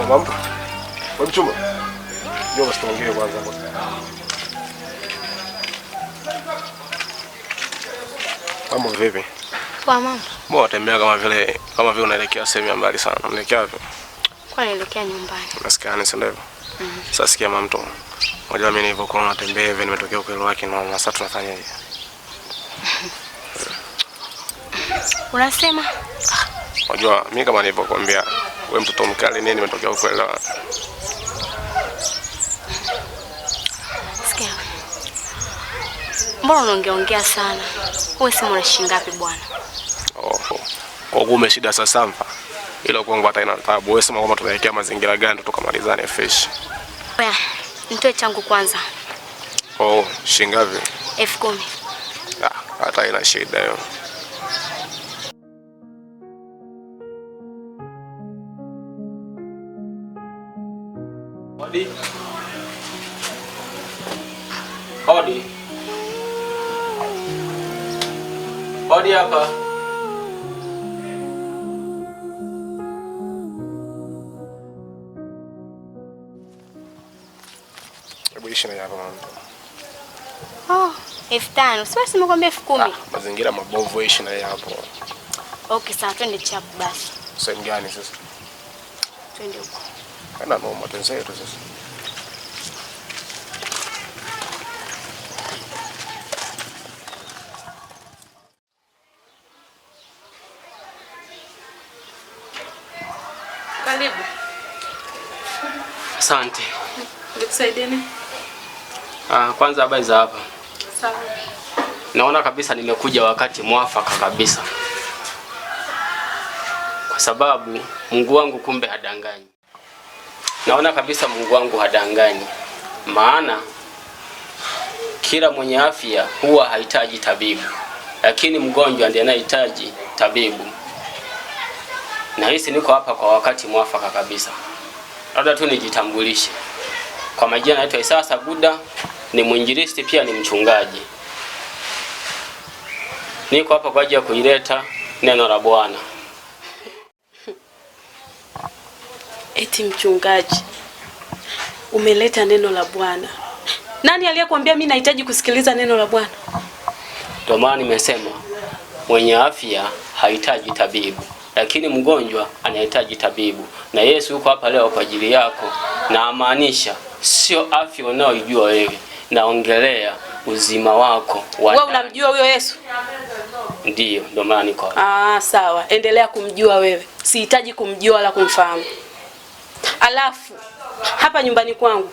Mambo. Mchumba. Njoo tuongee kwanza hapo. Mambo vipi? Kwa mama. Mbona unatembea kama vile unaelekea sehemu ya mbali sana? Unaelekea wapi? Kwa naelekea nyumbani. Nasikia si ndivyo? Sasa sikia mamto. Unajua mimi nilivyokuwa natembea hivi nimetokea ukweli wake na sasa tunafanyaje? Unasema? Unajua mimi kama nilivyokuambia wewe mtoto mkali nini nimetokea ukweli wake. Sikia. Mbona unaongea sana? Wewe si mwana shingapi bwana? Kwa kume shida sasa mpa. Ila kwangu hata ina taabu. Wewe sema kama tunaelekea mazingira gani tukamalizane fresh. Oya, nitoe changu kwanza. Shingapi? 10,000. Hata ina shida hiyo. Hodi. Hodi. Hodi hapa. Hebu ishi na hapa mama. 5,000. Sasa nimekwambia 10,000. Mazingira mabovu ishi na hapo. Okay, sawa twende chapu basi. Sehemu gani sasa? Twende huko. Kana noma tenzetu sasa. Karibu. Asante. Nikusaidie nini? Kwanza habari za hapa. Sawa. Naona kabisa nimekuja wakati mwafaka kabisa. Kwa sababu Mungu wangu kumbe hadanganyi. Naona kabisa Mungu wangu hadanganyi. Maana kila mwenye afya huwa hahitaji tabibu, lakini mgonjwa ndiye anahitaji tabibu. Na hisi niko hapa kwa wakati mwafaka kabisa. Labda tu nijitambulishe. Kwa majina naitwa Isaya Saguda, ni mwinjilisti pia ni mchungaji. Niko hapa kwa ajili ya kuileta neno la Bwana. Eti mchungaji, umeleta neno la Bwana. Nani aliyekwambia mimi nahitaji kusikiliza neno la Bwana? Ndio maana nimesema mwenye afya hahitaji tabibu, lakini mgonjwa anahitaji tabibu. Na Yesu yuko hapa leo kwa ajili yako. Na amaanisha sio afya unaojua wewe, naongelea uzima wako. Wewe unamjua huyo Yesu? Ndio maana niko hapa. Sawa. Endelea kumjua wewe. Sihitaji kumjua wala kumfahamu. Alafu hapa nyumbani kwangu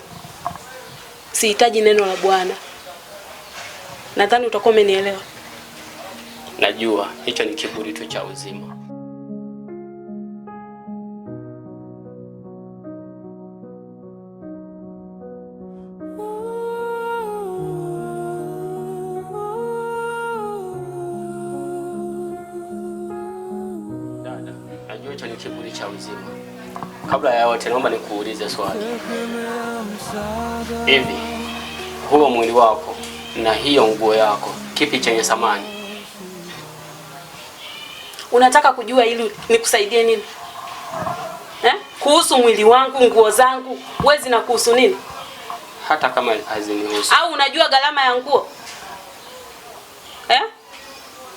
sihitaji neno la Bwana. Nadhani utakuwa umenielewa. Najua hicho ni kiburi tu cha uzima. Dada, najua hicho ni kiburi cha uzima. Kabla ya yote naomba nikuulize swali. Hivi huo mwili wako na hiyo nguo yako kipi chenye thamani? Unataka kujua ili nikusaidie nini? Kuhusu mwili wangu, nguo zangu, wewe zina kuhusu nini? Hata kama hazinihusu. Au unajua gharama ya nguo?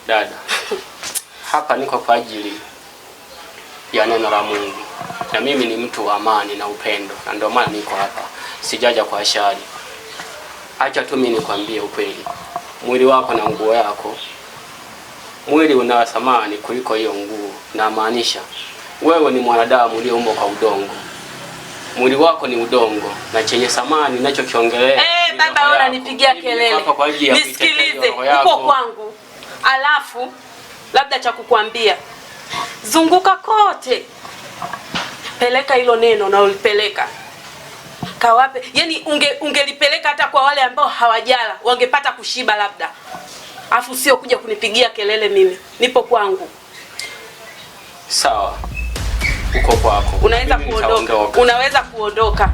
Dada, hapa niko kwa ajili ya neno la Mungu. Na mimi ni mtu wa amani na upendo. Na ndio maana niko hapa. Sijaja kwa shari. Acha tu mimi nikwambie ukweli. Mwili wako na nguo yako, mwili una thamani kuliko hiyo nguo. Na maanisha wewe ni mwanadamu uliyeumbwa kwa udongo. Mwili wako ni udongo na chenye thamani ninachokiongelea. Baba wewe unanipigia kelele. Nisikilize, uko kwangu. Alafu labda cha kukuambia. Zunguka kote. Peleka hilo neno na ulipeleka. Kawape. Yaani ungelipeleka hata kwa wale ambao hawajala, wangepata kushiba labda. Afu sio kuja kunipigia kelele mimi. Nipo kwangu. Sawa. Uko kwako. Unaweza kuondoka.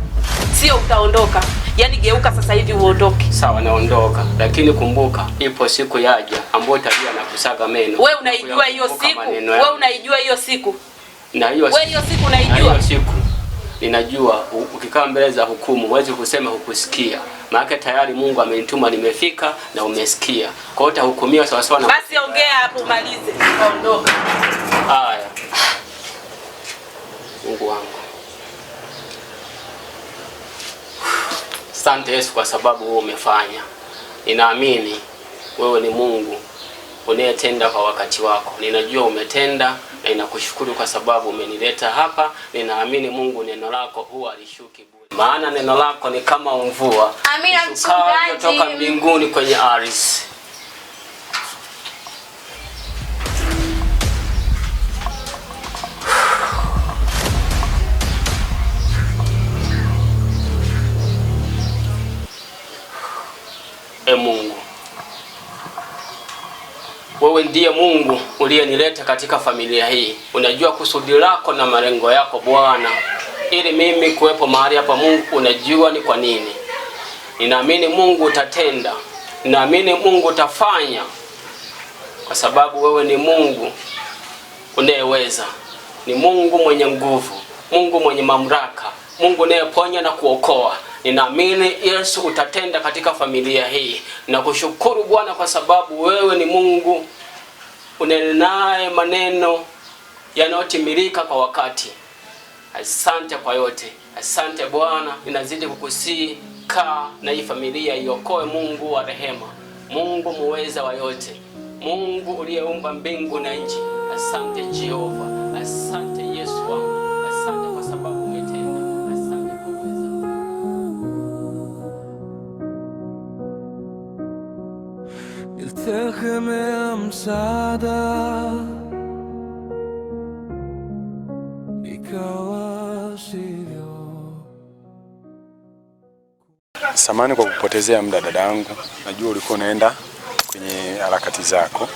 Sio utaondoka. Yaani geuka sasa hivi uondoke. Sawa, naondoka. Lakini kumbuka ipo siku yaja ambayo tabia na kusaga meno. Wewe unaijua hiyo siku? Wewe unaijua hiyo siku? Na hiyo wewe hiyo siku unaijua? Hiyo siku ninajua ukikaa mbele za hukumu huwezi kusema hukusikia. Maana tayari Mungu amenituma, nimefika na umesikia. Kwa hiyo utahukumiwa sawa sawa na. Basi ongea hapo umalize. Ondoka. Haya. Mungu wangu. Asante Yesu kwa sababu wewe umefanya. Ninaamini wewe ni Mungu unayetenda kwa wakati wako. Ninajua umetenda na ninakushukuru kwa sababu umenileta hapa. Ninaamini Mungu neno lako huwa alishuki bure. Maana neno lako ni kama mvua. Amina mchungaji. Kutoka mbinguni kwenye ardhi. Mungu, wewe ndiye Mungu uliyenileta katika familia hii. Unajua kusudi lako na malengo yako Bwana, ili mimi kuwepo mahali hapa. Mungu, unajua ni kwa nini. Ninaamini Mungu utatenda, ninaamini Mungu utafanya, kwa sababu wewe ni Mungu unayeweza, ni Mungu mwenye nguvu, Mungu mwenye mamlaka, Mungu unayeponya na kuokoa. Ninaamini Yesu utatenda katika familia hii. Nakushukuru Bwana kwa sababu wewe ni Mungu unenaye maneno yanayotimilika kwa wakati. Asante kwa yote. Asante Bwana, ninazidi kukusii, kaa na hii familia, iokoe Mungu wa rehema, Mungu muweza wa yote, Mungu uliyeumba mbingu na nchi. Asante Jehova, asante Yesu wangu, asante kwa sababu umetenda. Asante kwa uweza. Niltegemea msaada, ikawa sivyo. Samahani kwa kupotezea muda dadangu. Najua ulikuwa unaenda kwenye harakati zako.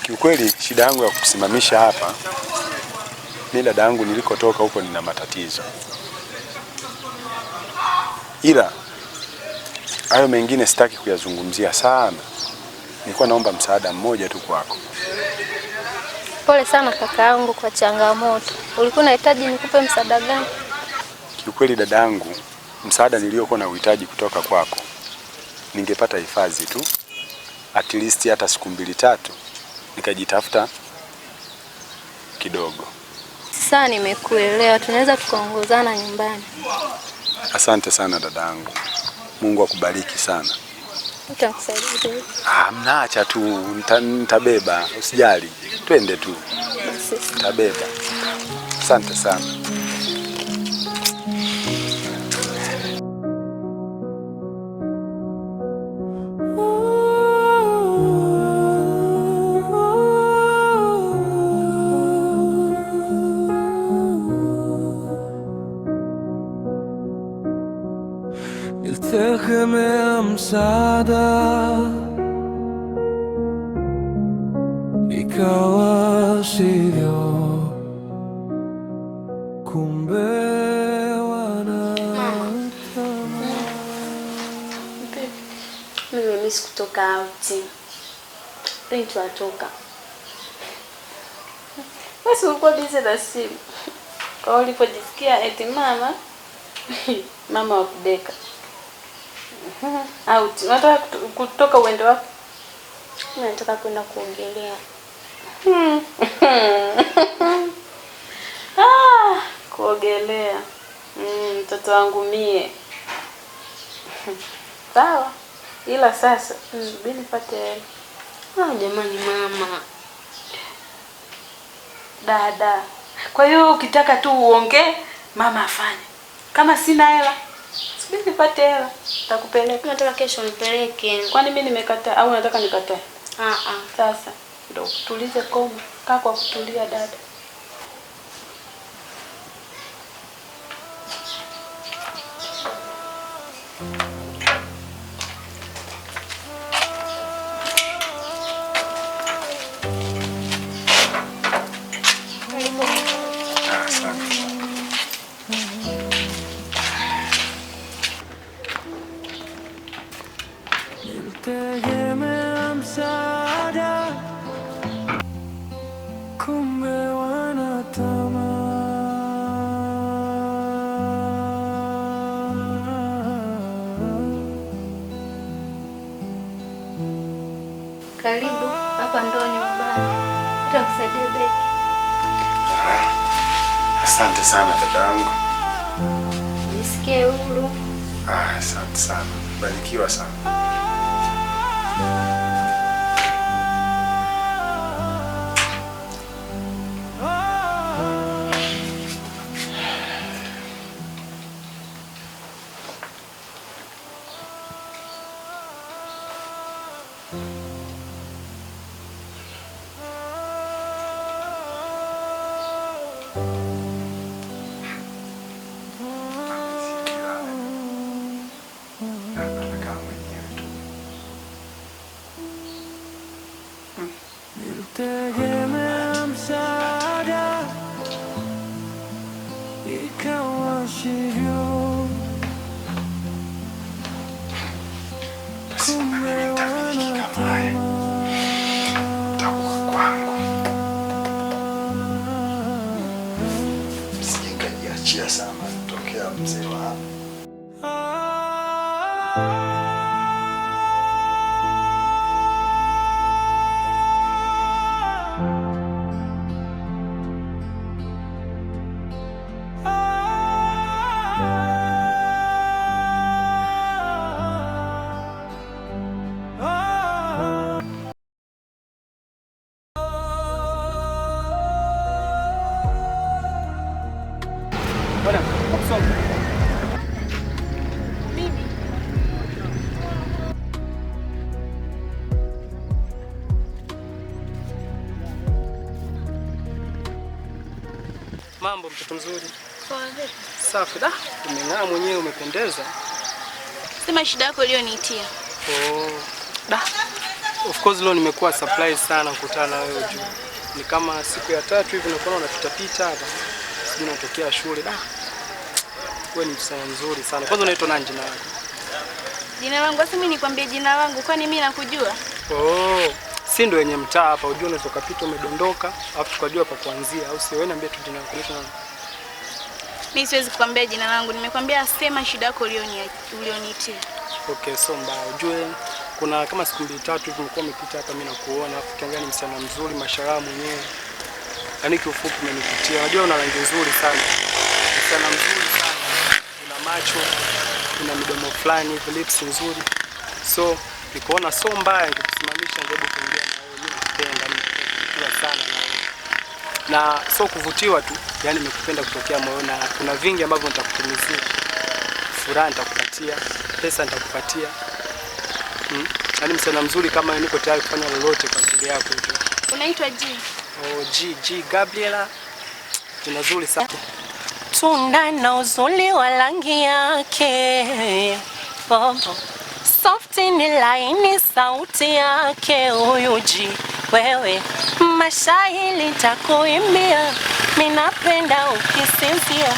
Kiukweli shida yangu ya kusimamisha hapa, mimi dadangu nilikotoka huko nina matatizo. Ila hayo mengine sitaki kuyazungumzia sana. Nilikuwa naomba msaada mmoja tu kwako. Pole sana kaka yangu kwa changamoto. Ulikuwa unahitaji nikupe msaada gani? Kiukweli dadangu, msaada niliokuwa na uhitaji kutoka kwako, ningepata hifadhi tu, at least hata siku 2-3 nikajitafuta kidogo. Sasa nimekuelewa, tunaweza tukaongozana nyumbani. Asante sana dadangu. Mungu akubariki sana. Nitakusaidia. Mnaacha tu, nitabeba, usijali. Twende tu. Nitabeba. Asante sana. Niltegemea msaada, ikawa sivyo. Kumbe mimi kutoka out. Leo tunatoka. Basi ulikuwa busy na simu. Kwa ulipojisikia eti mama wa kudeka. Out. Unataka kutoka uende wapi? Mimi nataka kwenda kuogelea. Kuogelea. Mtoto wangu mie. Sawa. Ila sasa subiri nipate hela. Jamani mama. Dada. Kwa hiyo ukitaka tu uongee, mama afanye. Kama sina hela, subiri nipate hela. Nitakupeleka. Nataka kesho nipeleke. Kwani mimi nimekataa au unataka nikatae? Sasa ndio tulize koma. Kaa kwa kutulia dada. Niltegemea msaada, kumbe Hapa ndo nyumbani. Nitakusaidia beki. Asante sana dadangu. Nisikie huru. Asante sana. Barikiwa sana. Nilitegemea msaada, ikawa sivyo. Kumbe wanatama sikajiachia sana kutokea mzee wa hapa. Mambo mtoto mzuri. Poa vipi? Safi. Umeng'aa mwenyewe, umependeza. Sema shida yako iliyoniitia. Of course leo nimekuwa surprise sana kukutana na wewe juu. Ni kama siku ya 3 hivi nakuona unapita pita hapa. Sijui unatokea shule. Wewe ni msichana mzuri sana. Kwanza unaitwa nani jina lako? Jina langu basi mimi nikwambie jina langu kwani mimi nakujua? Si ndo wenye mtaa hapa, unajua unaweza kupita umedondoka, alafu tukajua pa kuanzia au sio? Wewe niambie tu jina lako nani? Mimi siwezi kukwambia jina langu. Nimekwambia sema shida yako ulioniitia. Okay, so mbaya. Ujue kuna kama siku 2-3 hivi nilikuwa nimepita hapa mimi nakuona, alafu kiangalia ni msichana mzuri, mashallah mwenyewe. Yaani kiufupi umenipitia. Unajua una rangi nzuri sana. Msichana mzuri sana. Una macho, una midomo fulani hivi, lips nzuri. So nikaona so mbaya nikusimamisha ngebe kuongea na wewe. Mimi nakupenda, nimekupenda sana na so kuvutiwa tu, yani nimekupenda kutokea moyoni, na kuna vingi ambavyo nitakutimizia. Furaha nitakupatia, pesa nitakupatia. Yaani msichana mzuri kama niko tayari kufanya lolote kwa ajili yako tu. Unaitwa G? G Gabriela. Jina zuri sana. Tunda na uzuri wa rangi yake. Bombo. Soft ni laini sauti yake huyu G. Wewe mashairi takuimbia, minapenda ukisinzia,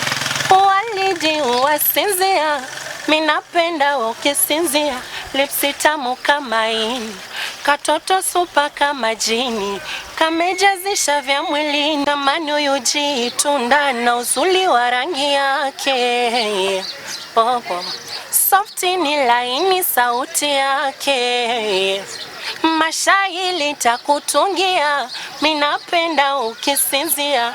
waliji uwasinzia, minapenda ukisinzia, lipsi tamu kama ini, katoto supa kama jini, kamejazisha vya mwilini, namani huyu G tunda na uzuri wa rangi yake. Bobo soft ni laini sauti yake, mashairi takutungia, minapenda ukisinzia.